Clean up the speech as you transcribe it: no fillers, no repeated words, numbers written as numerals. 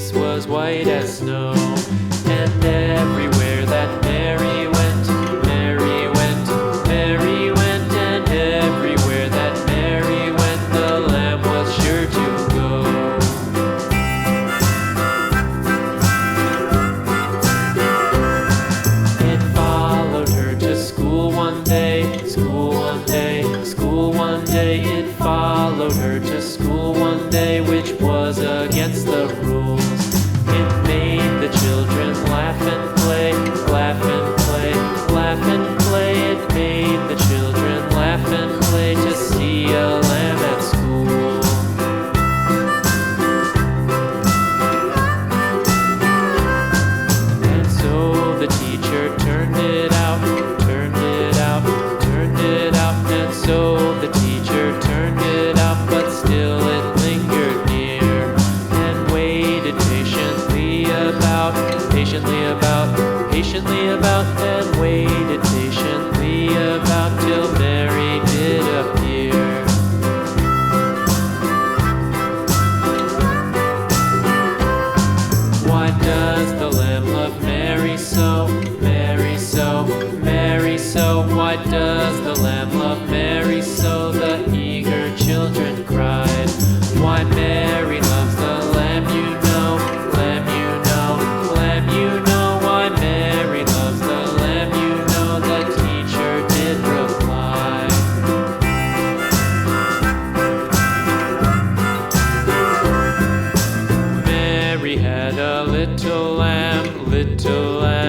face was white as snow. And everywhere that Mary went, Mary went, Mary went, and everywhere that Mary went, the lamb was sure to go. It followed her to school one day, school one day, school one day. It followed her to school one day, which was against the rules. It made the children laugh and play, laugh and play, laugh and play. It made the children laugh and play to see a lamb at school. And so the teacher turned it out, turned it out, turned it out. And so the teacher turned it out, but still it lingered near and waited patiently about, patiently about, and waited patiently about till Mary did appear. Why does the lamb love Mary so, Mary so, Mary so? Why does the lamb love Mary so? The eager children cried. Why Mary loves the lamb, you know, lamb, you know, lamb, you know. Why Mary loves the lamb, you know, the teacher did reply. Mary had a little lamb, little lamb.